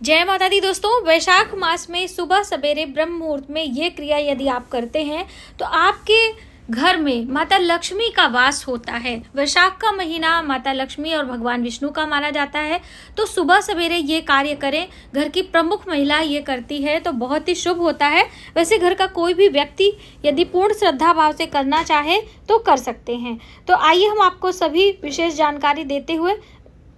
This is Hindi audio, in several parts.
जय माता दी दोस्तों। वैशाख मास में सुबह सवेरे ब्रह्म मुहूर्त में ये क्रिया यदि आप करते हैं तो आपके घर में माता लक्ष्मी का वास होता है। वैशाख का महीना माता लक्ष्मी और भगवान विष्णु का माना जाता है, तो सुबह सवेरे ये कार्य करें। घर की प्रमुख महिला ये करती है तो बहुत ही शुभ होता है। वैसे घर का कोई भी व्यक्ति यदि पूर्ण श्रद्धा भाव से करना चाहे तो कर सकते हैं। तो आइए हम आपको सभी विशेष जानकारी देते हुए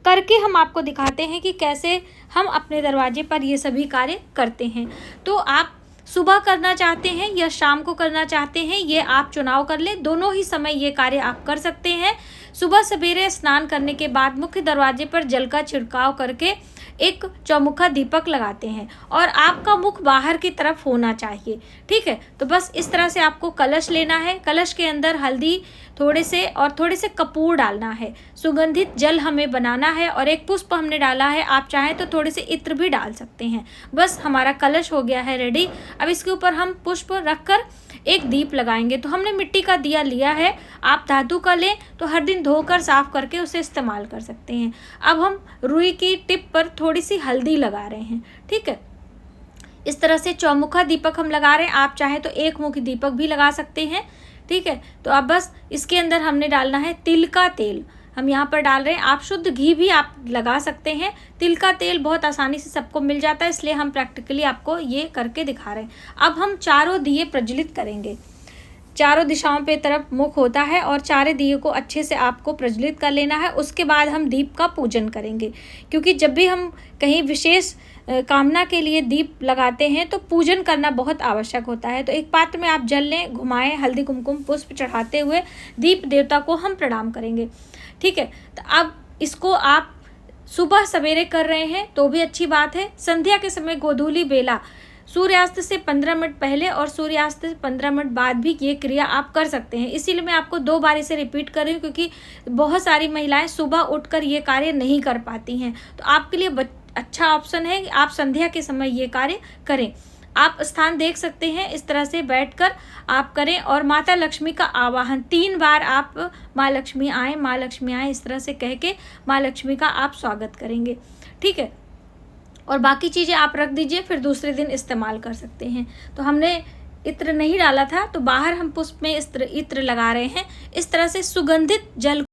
करके हम आपको दिखाते हैं कि कैसे हम अपने दरवाजे पर ये सभी कार्य करते हैं। तो आप सुबह करना चाहते हैं या शाम को करना चाहते हैं, ये आप चुनाव कर लें। दोनों ही समय ये कार्य आप कर सकते हैं। सुबह सवेरे स्नान करने के बाद मुख्य दरवाजे पर जल का छिड़काव करके एक चौमुखा दीपक लगाते हैं और आपका मुख बाहर की तरफ होना चाहिए। ठीक है, तो बस इस तरह से आपको कलश लेना है। कलश के अंदर हल्दी थोड़े से कपूर डालना है। सुगंधित जल हमें बनाना है और एक पुष्प हमने डाला है। आप चाहें तो थोड़े से इत्र भी डाल सकते हैं। बस हमारा कलश हो गया है रेडी। अब इसके ऊपर हम पुष्प रखकर एक दीप लगाएंगे। तो हमने मिट्टी का दिया लिया है, आप धातु का लें तो हर दिन धोकर साफ करके उसे इस्तेमाल कर सकते हैं। अब हम रुई की टिप पर थोड़ी सी हल्दी लगा रहे हैं। ठीक है, इस तरह से चौमुखा दीपक हम लगा रहे हैं। आप चाहें तो एक मुखी दीपक भी लगा सकते हैं। ठीक है, तो अब बस इसके अंदर हमने डालना है तिल का तेल। हम यहाँ पर डाल रहे हैं। आप शुद्ध घी भी आप लगा सकते हैं। तिल का तेल बहुत आसानी से सबको मिल जाता है, इसलिए हम प्रैक्टिकली आपको ये करके दिखा रहे हैं। अब हम चारों दिए प्रज्वलित करेंगे। चारों दिशाओं पे तरफ मुख होता है और चारों दिए को अच्छे से आपको प्रज्वलित कर लेना है। उसके बाद हम दीप का पूजन करेंगे, क्योंकि जब भी हम कहीं विशेष कामना के लिए दीप लगाते हैं तो पूजन करना बहुत आवश्यक होता है। तो एक पात्र में आप जल लें, घुमाएं, हल्दी कुमकुम पुष्प चढ़ाते हुए दीप देवता को हम प्रणाम करेंगे। ठीक है, तो अब इसको आप सुबह सवेरे कर रहे हैं तो भी अच्छी बात है। संध्या के समय गोधूली बेला सूर्यास्त से 15 मिनट पहले और सूर्यास्त से 15 मिनट बाद भी ये क्रिया आप कर सकते हैं। इसीलिए मैं आपको 2 बार इसे रिपीट कर रही हूँ, क्योंकि बहुत सारी महिलाएं सुबह उठकर ये कार्य नहीं कर पाती हैं। तो आपके लिए अच्छा ऑप्शन है कि आप संध्या के समय ये कार्य करें। आप स्थान देख सकते हैं, इस तरह से बैठकर आप करें और माता लक्ष्मी का आवाहन 3 बार आप माँ लक्ष्मी आए, माँ लक्ष्मी आए, इस तरह से कह के माँ लक्ष्मी का आप स्वागत करेंगे। ठीक है, और बाकी चीज़ें आप रख दीजिए, फिर दूसरे दिन इस्तेमाल कर सकते हैं। तो हमने इत्र नहीं डाला था तो बाहर हम पुष्प में इत्र लगा रहे हैं। इस तरह से सुगंधित जल।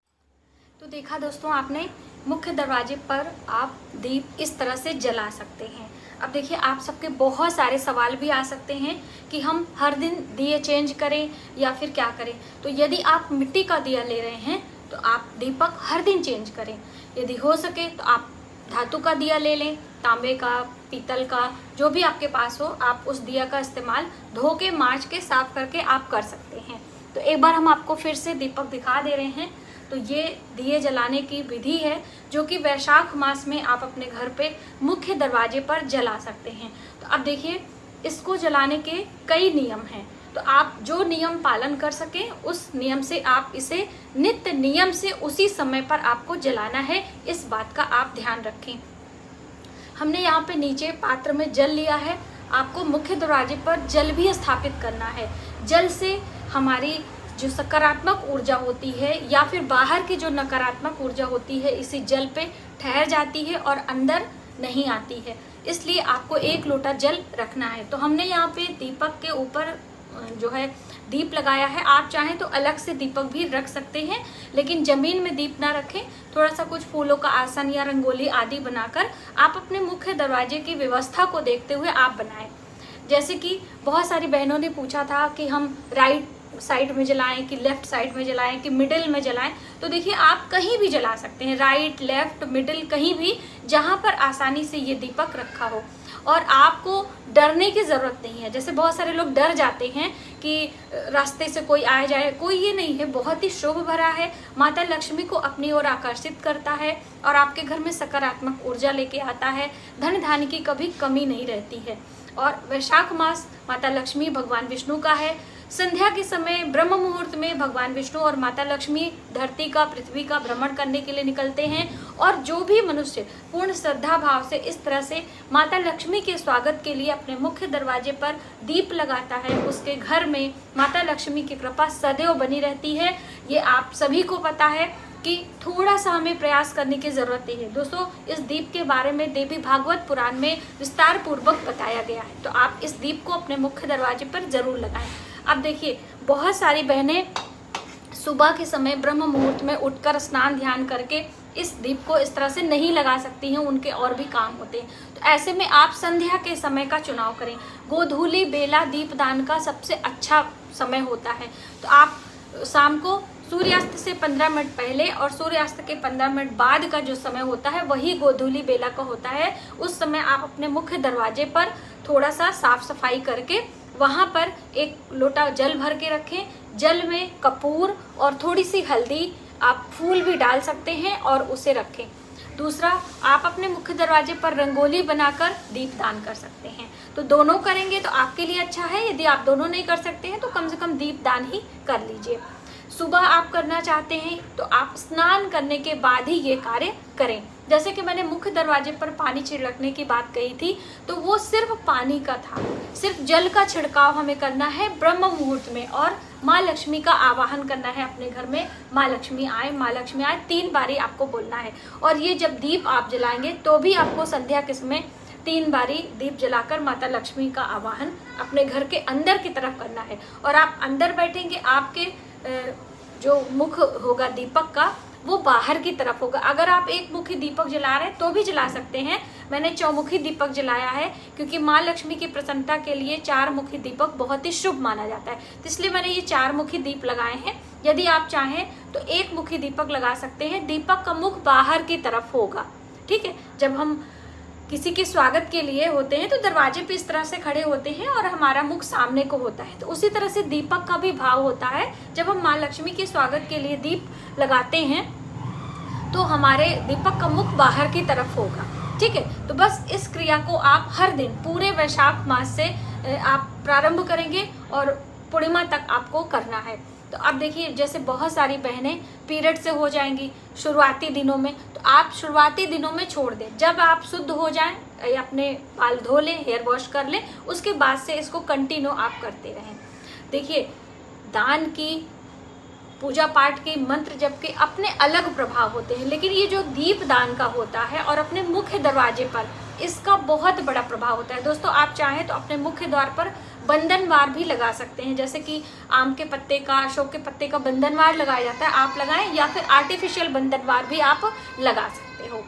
तो देखा दोस्तों आपने, मुख्य दरवाजे पर आप दीप इस तरह से जला सकते हैं। अब देखिए, आप सबके बहुत सारे सवाल भी आ सकते हैं कि हम हर दिन दिए चेंज करें या फिर क्या करें। तो यदि आप मिट्टी का दिया ले रहे हैं तो आप दीपक हर दिन चेंज करें। यदि हो सके तो आप धातु का दिया ले लें, तांबे का, पीतल का, जो भी आपके पास हो, आप उस दिया का इस्तेमाल धो के, मांज के, साफ करके आप कर सकते हैं। तो एक बार हम आपको फिर से दीपक दिखा दे रहे हैं। तो ये दिए जलाने की विधि है जो कि वैशाख मास में आप अपने घर पे मुख्य दरवाजे पर जला सकते हैं। तो अब देखिए, इसको जलाने के कई नियम हैं, तो आप जो नियम पालन कर सकें उस नियम से आप इसे नित्य नियम से उसी समय पर आपको जलाना है। इस बात का आप ध्यान रखें। हमने यहाँ पे नीचे पात्र में जल लिया है। आपको मुख्य दरवाजे पर जल भी स्थापित करना है। जल से हमारी जो सकारात्मक ऊर्जा होती है या फिर बाहर की जो नकारात्मक ऊर्जा होती है, इसी जल पे ठहर जाती है और अंदर नहीं आती है। इसलिए आपको 1 लोटा जल रखना है। तो हमने यहाँ पे दीपक के ऊपर जो है दीप लगाया है। आप चाहें तो अलग से दीपक भी रख सकते हैं, लेकिन जमीन में दीप ना रखें। थोड़ा सा कुछ फूलों का आसन या रंगोली आदि बनाकर आप अपने मुख्य दरवाजे की व्यवस्था को देखते हुए आप बनाएं। जैसे कि बहुत सारी बहनों ने पूछा था कि हम राइट साइड में जलाएं कि लेफ्ट साइड में जलाएं कि मिडिल में जलाएं। तो देखिए, आप कहीं भी जला सकते हैं, राइट, लेफ्ट, मिडिल, कहीं भी जहां पर आसानी से ये दीपक रखा हो। और आपको डरने की ज़रूरत नहीं है। जैसे बहुत सारे लोग डर जाते हैं कि रास्ते से कोई आए जाए, कोई ये नहीं है। बहुत ही शुभ भरा है, माता लक्ष्मी को अपनी ओर आकर्षित करता है और आपके घर में सकारात्मक ऊर्जा लेके आता है। धन धान्य की कभी कमी नहीं रहती है। और वैशाख मास माता लक्ष्मी भगवान विष्णु का है। संध्या के समय ब्रह्म मुहूर्त में भगवान विष्णु और माता लक्ष्मी धरती का, पृथ्वी का भ्रमण करने के लिए निकलते हैं। और जो भी मनुष्य पूर्ण श्रद्धा भाव से इस तरह से माता लक्ष्मी के स्वागत के लिए अपने मुख्य दरवाजे पर दीप लगाता है, उसके घर में माता लक्ष्मी की कृपा सदैव बनी रहती है। ये आप सभी को पता है। कि थोड़ा सा हमें प्रयास करने की ज़रूरत है। दोस्तों, इस दीप के बारे में देवी भागवत पुराण में विस्तार पूर्वक बताया गया है, तो आप इस दीप को अपने मुख्य दरवाजे पर ज़रूर लगाएं। अब देखिए, बहुत सारी बहनें सुबह के समय ब्रह्म मुहूर्त में उठकर स्नान ध्यान करके इस दीप को इस तरह से नहीं लगा सकती हैं, उनके और भी काम होते हैं। तो ऐसे में आप संध्या के समय का चुनाव करें। गोधूली बेला दीपदान का सबसे अच्छा समय होता है। तो आप शाम को सूर्यास्त से 15 मिनट पहले और सूर्यास्त के 15 मिनट बाद का जो समय होता है वही गोधूली बेला का होता है। उस समय आप अपने मुख्य दरवाजे पर थोड़ा सा साफ सफाई करके वहाँ पर एक लोटा जल भर के रखें। जल में कपूर और थोड़ी सी हल्दी, आप फूल भी डाल सकते हैं और उसे रखें। दूसरा, आप अपने मुख्य दरवाजे पर रंगोली बनाकर दीपदान कर सकते हैं। तो दोनों करेंगे तो आपके लिए अच्छा है। यदि आप दोनों नहीं कर सकते हैं तो कम से कम दीपदान ही कर लीजिए। सुबह आप करना चाहते हैं तो आप स्नान करने के बाद ही ये कार्य करें। जैसे कि मैंने मुख्य दरवाजे पर पानी छिड़कने की बात कही थी, तो वो सिर्फ पानी का था, सिर्फ जल का छिड़काव हमें करना है ब्रह्म मुहूर्त में, और माँ लक्ष्मी का आवाहन करना है अपने घर में। माँ लक्ष्मी आए, माँ लक्ष्मी आए 3 बारी आपको बोलना है। और ये जब दीप आप जलाएंगे तो भी आपको संध्या के समय 3 बारी दीप जलाकर माता लक्ष्मी का आवाहन अपने घर के अंदर की तरफ करना है। और आप अंदर बैठेंगे, आपके जो मुख होगा दीपक का वो बाहर की तरफ होगा। अगर आप एक मुखी दीपक जला रहे हैं तो भी जला सकते हैं। मैंने चौमुखी दीपक जलाया है क्योंकि माँ लक्ष्मी की प्रसन्नता के लिए 4 मुखी दीपक बहुत ही शुभ माना जाता है, इसलिए मैंने ये 4 मुखी दीप लगाए हैं। यदि आप चाहें तो 1 मुखी दीपक लगा सकते हैं। दीपक का मुख बाहर की तरफ होगा, ठीक है। जब हम किसी के स्वागत के लिए होते हैं तो दरवाजे पे इस तरह से खड़े होते हैं और हमारा मुख सामने को होता है, तो उसी तरह से दीपक का भी भाव होता है। जब हम माँ लक्ष्मी के स्वागत के लिए दीप लगाते हैं तो हमारे दीपक का मुख बाहर की तरफ होगा, ठीक है। तो बस इस क्रिया को आप हर दिन पूरे वैशाख मास से आप प्रारंभ करेंगे और पूर्णिमा तक आपको करना है। तो अब देखिए, जैसे बहुत सारी बहनें पीरियड से हो जाएंगी शुरुआती दिनों में, तो आप शुरुआती दिनों में छोड़ दें। जब आप शुद्ध हो जाएं, अपने बाल धो लें, हेयर वॉश कर लें, उसके बाद से इसको कंटिन्यू आप करते रहें। देखिए, दान की, पूजा पाठ के, मंत्र जप के अपने अलग प्रभाव होते हैं, लेकिन ये जो दीप दान का होता है और अपने मुख्य दरवाजे पर, इसका बहुत बड़ा प्रभाव होता है। दोस्तों, आप चाहें तो अपने मुख्य द्वार पर बंधनवार भी लगा सकते हैं। जैसे कि आम के पत्ते का, अशोक के पत्ते का बंधनवार लगाया जाता है, आप लगाएं, या फिर आर्टिफिशियल बंधनवार भी आप लगा सकते हो।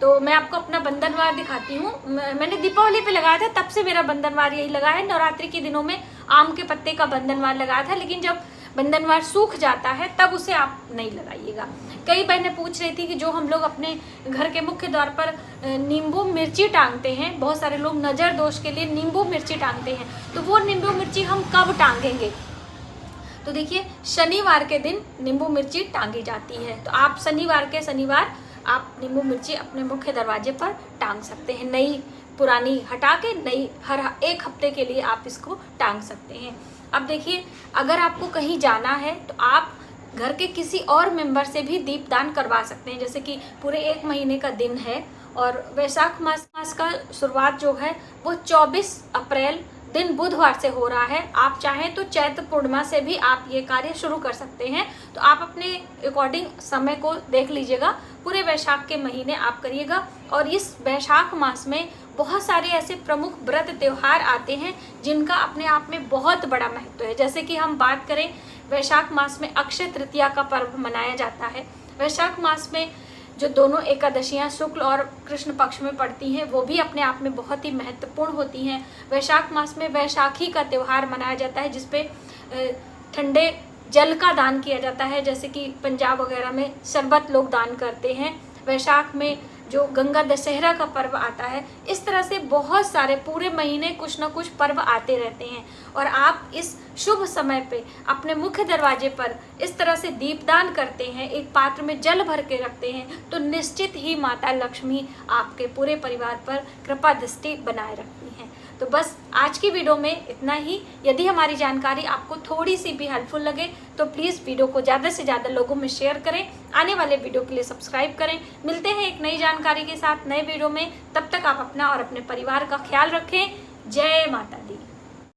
तो मैं आपको अपना बंधनवार दिखाती हूँ। मैंने दीपावली पे लगाया था, तब से मेरा बंधनवार यही लगा है। नवरात्रि के दिनों में आम के पत्ते का बंधनवार लगाया था, लेकिन जब बंधनवार सूख जाता है तब उसे आप नहीं लगाइएगा। कई बहनें पूछ रही थी कि जो हम लोग अपने घर के मुख्य द्वार पर नींबू मिर्ची टांगते हैं, बहुत सारे लोग नज़र दोष के लिए नींबू मिर्ची टांगते हैं, तो वो नींबू मिर्ची हम कब टांगेंगे? तो देखिए, शनिवार के दिन नींबू मिर्ची टांगी जाती है। तो आप शनिवार आप नींबू मिर्ची अपने मुख्य दरवाजे पर टांग सकते हैं। नई पुरानी हटा के नई हर 1 हफ्ते के लिए आप इसको टांग सकते हैं। अब देखिए, अगर आपको कहीं जाना है तो आप घर के किसी और मेंबर से भी दीपदान करवा सकते हैं। जैसे कि पूरे 1 महीने का दिन है और वैशाख मास का शुरुआत जो है वो 24 अप्रैल दिन बुधवार से हो रहा है। आप चाहें तो चैत्र पूर्णिमा से भी आप ये कार्य शुरू कर सकते हैं। तो आप अपने अकॉर्डिंग समय को देख लीजिएगा, पूरे वैशाख के महीने आप करिएगा। और इस वैशाख मास में बहुत सारे ऐसे प्रमुख व्रत त्योहार आते हैं जिनका अपने आप में बहुत बड़ा महत्व है। जैसे कि हम बात करें, वैशाख मास में अक्षय तृतीया का पर्व मनाया जाता है। वैशाख मास में जो दोनों एकादशियां शुक्ल और कृष्ण पक्ष में पड़ती हैं वो भी अपने आप में बहुत ही महत्वपूर्ण होती हैं। वैशाख मास में वैशाखी का त्यौहार मनाया जाता है, जिसपे ठंडे जल का दान किया जाता है। जैसे कि पंजाब वगैरह में शरबत लोग दान करते हैं। वैशाख में जो गंगा दशहरा का पर्व आता है, इस तरह से बहुत सारे पूरे महीने कुछ ना कुछ पर्व आते रहते हैं। और आप इस शुभ समय पे अपने मुख्य दरवाजे पर इस तरह से दीपदान करते हैं, एक पात्र में जल भर के रखते हैं, तो निश्चित ही माता लक्ष्मी आपके पूरे परिवार पर कृपा दृष्टि बनाए रखती हैं। तो बस आज की वीडियो में इतना ही। यदि हमारी जानकारी आपको थोड़ी सी भी हेल्पफुल लगे तो प्लीज़ वीडियो को ज़्यादा से ज़्यादा लोगों में शेयर करें। आने वाले वीडियो के लिए सब्सक्राइब करें। मिलते हैं एक नई जानकारी के साथ नए वीडियो में। तब तक आप अपना और अपने परिवार का ख्याल रखें। जय माता दी।